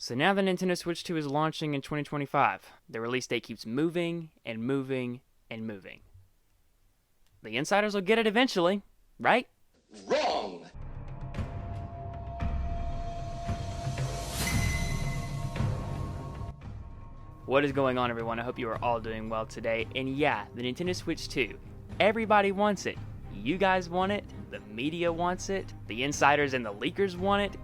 So now the Nintendo Switch 2 is launching in 2025. The release date keeps moving and moving and moving. The insiders will get it eventually, right? Wrong! What is going on, everyone? I hope you are all doing well today. And yeah, the Nintendo Switch 2. Everybody wants it. You guys want it. The media wants it. The insiders and the leakers want it.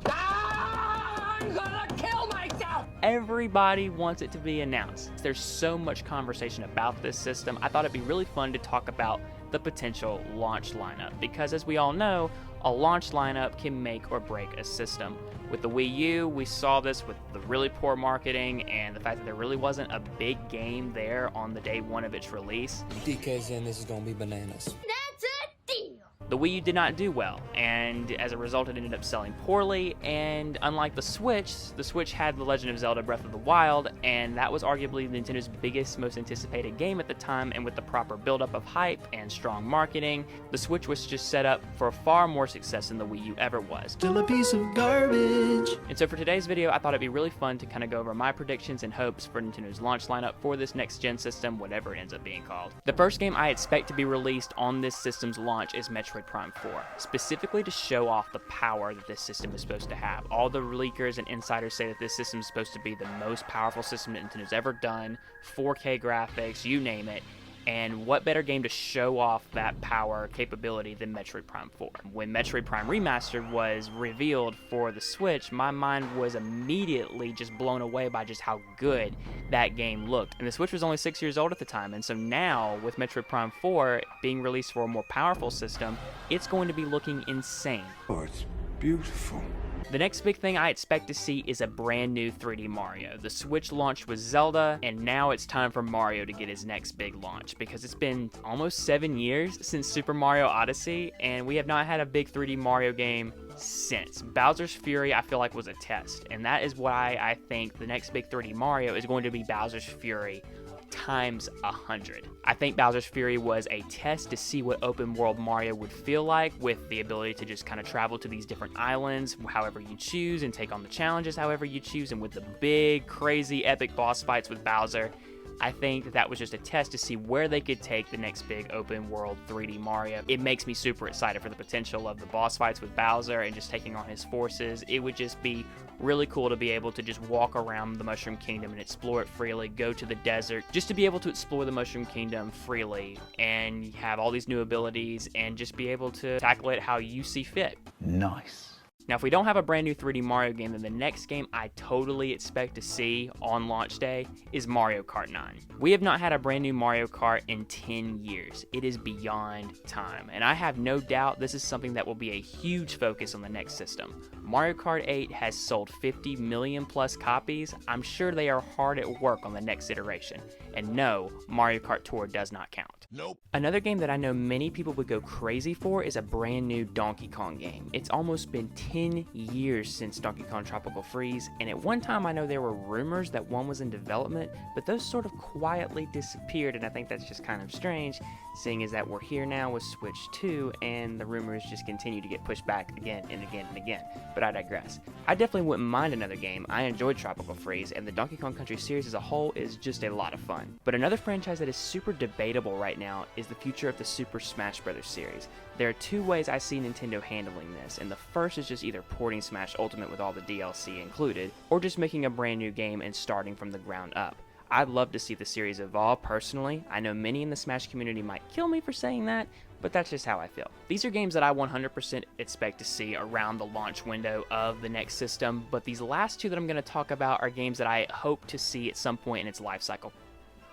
I'm gonna kill myself! Everybody wants it to be announced. There's so much conversation about this system. I thought it'd be really fun to talk about the potential launch lineup, because as we all know, a launch lineup can make or break a system. With the Wii U, we saw this with the really poor marketing and the fact that there really wasn't a big game there on the day one of its release. DK's in, this is gonna be bananas. That's a deal! The Wii U did not do well, and as a result, it ended up selling poorly. And unlike the Switch had The Legend of Zelda Breath of the Wild, and that was arguably Nintendo's biggest, most anticipated game at the time. And with the proper buildup of hype and strong marketing, the Switch was just set up for far more success than the Wii U ever was. Still a piece of garbage. And so for today's video, I thought it'd be really fun to kind of go over my predictions and hopes for Nintendo's launch lineup for this next-gen system, whatever it ends up being called. The first game I expect to be released on this system's launch is Metroid Prime 4, specifically to show off the power that this system is supposed to have. All the leakers and insiders say that this system is supposed to be the most powerful system that Nintendo's ever done, 4K graphics, you name it. And what better game to show off that power capability than Metroid Prime 4? When Metroid Prime Remastered was revealed for the Switch, my mind was immediately just blown away by just how good that game looked. And the Switch was only 6 years old at the time, and so now, with Metroid Prime 4 being released for a more powerful system, it's going to be looking insane. Oh, it's beautiful. The next big thing I expect to see is a brand new 3D Mario. The Switch launched with Zelda, and now it's time for Mario to get his next big launch, because it's been almost 7 years since Super Mario Odyssey, and we have not had a big 3D Mario game since. Bowser's Fury, I feel like, was a test, and that is why I think the next big 3D Mario is going to be Bowser's Fury times 100. I think Bowser's Fury was a test to see what open world Mario would feel like, with the ability to just kind of travel to these different islands however you choose and take on the challenges however you choose, and with the big, crazy, epic boss fights with Bowser. I think that was just a test to see where they could take the next big open world 3D Mario. It makes me super excited for the potential of the boss fights with Bowser and just taking on his forces. It would just be really cool to be able to just walk around the Mushroom Kingdom and explore it freely, go to the desert, just to be able to explore the Mushroom Kingdom freely and have all these new abilities and just be able to tackle it how you see fit. Nice. Now, if we don't have a brand new 3D Mario game, then the next game I totally expect to see on launch day is Mario Kart 9. We have not had a brand new Mario Kart in 10 years. It is beyond time, and I have no doubt this is something that will be a huge focus on the next system. Mario Kart 8 has sold 50 million plus copies. I'm sure they are hard at work on the next iteration. And no, Mario Kart Tour does not count. Nope. Another game that I know many people would go crazy for is a brand new Donkey Kong game. It's almost been 10 years since Donkey Kong Tropical Freeze, and at one time I know there were rumors that one was in development, but those sort of quietly disappeared, and I think that's just kind of strange, seeing as that we're here now with Switch 2, and the rumors just continue to get pushed back again and again and again. But I digress. I definitely wouldn't mind another game. I enjoyed Tropical Freeze, and the Donkey Kong Country series as a whole is just a lot of fun. But another franchise that is super debatable right now is the future of the Super Smash Bros. Series. There are two ways I see Nintendo handling this, and the first is just either porting Smash Ultimate with all the DLC included, or just making a brand new game and starting from the ground up. I'd love to see the series evolve personally. I know many in the Smash community might kill me for saying that, but that's just how I feel. These are games that I 100% expect to see around the launch window of the next system, but these last two that I'm going to talk about are games that I hope to see at some point in its life cycle.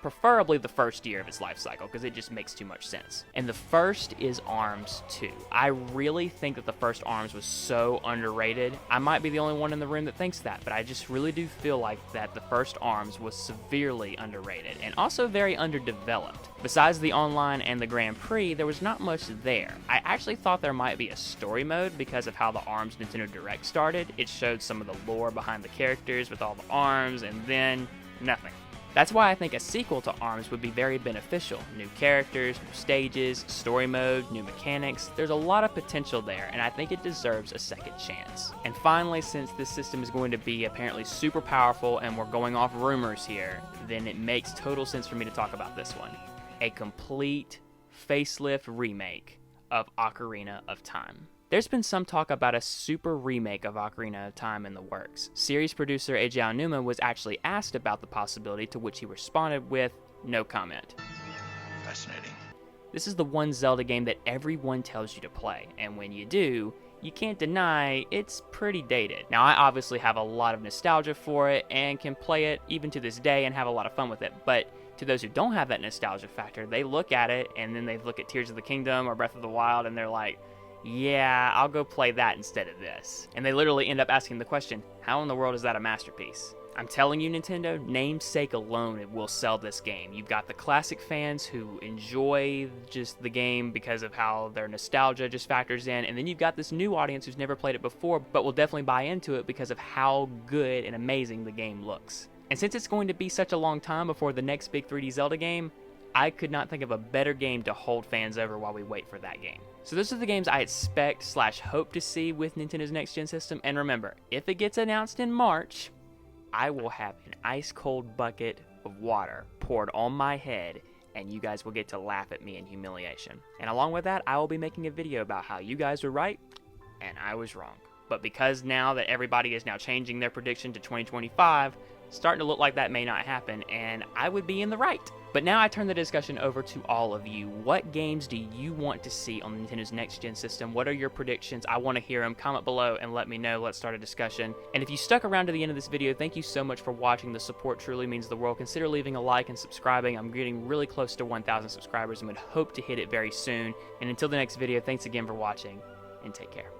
Preferably the first year of its life cycle, because it just makes too much sense. And the first is ARMS 2. I really think that the first ARMS was so underrated. I might be the only one in the room that thinks that, but I just really do feel like that the first ARMS was severely underrated and also very underdeveloped. Besides the online and the Grand Prix, there was not much there. I actually thought there might be a story mode because of how the ARMS Nintendo Direct started. It showed some of the lore behind the characters with all the arms, and then nothing. That's why I think a sequel to ARMS would be very beneficial. New characters, new stages, story mode, new mechanics. There's a lot of potential there, and I think it deserves a second chance. And finally, since this system is going to be apparently super powerful and we're going off rumors here, then it makes total sense for me to talk about this one. A complete facelift remake of Ocarina of Time. There's been some talk about a super remake of Ocarina of Time in the works. Series producer Eiji Aonuma was actually asked about the possibility, to which he responded with, no comment. Fascinating. This is the one Zelda game that everyone tells you to play, and when you do, you can't deny it's pretty dated. Now, I obviously have a lot of nostalgia for it and can play it even to this day and have a lot of fun with it, but to those who don't have that nostalgia factor, they look at it and then they look at Tears of the Kingdom or Breath of the Wild and they're like, yeah, I'll go play that instead of this. And they literally end up asking the question, how in the world is that a masterpiece? I'm telling you, Nintendo, namesake alone, it will sell this game. You've got the classic fans who enjoy just the game because of how their nostalgia just factors in, and then you've got this new audience who's never played it before, but will definitely buy into it because of how good and amazing the game looks. And since it's going to be such a long time before the next big 3D Zelda game, I could not think of a better game to hold fans over while we wait for that game. So those are the games I expect/hope to see with Nintendo's next-gen system. And remember, if it gets announced in March, I will have an ice-cold bucket of water poured on my head, and you guys will get to laugh at me in humiliation. And along with that, I will be making a video about how you guys were right, and I was wrong. But because now that everybody is now changing their prediction to 2025, starting to look like that may not happen, and I would be in the right. But now I turn the discussion over to all of you. What games do you want to see on Nintendo's next-gen system? What are your predictions? I want to hear them. Comment below and let me know. Let's start a discussion. And if you stuck around to the end of this video, thank you so much for watching. The support truly means the world. Consider leaving a like and subscribing. I'm getting really close to 1,000 subscribers and would hope to hit it very soon. And until the next video, thanks again for watching, and take care.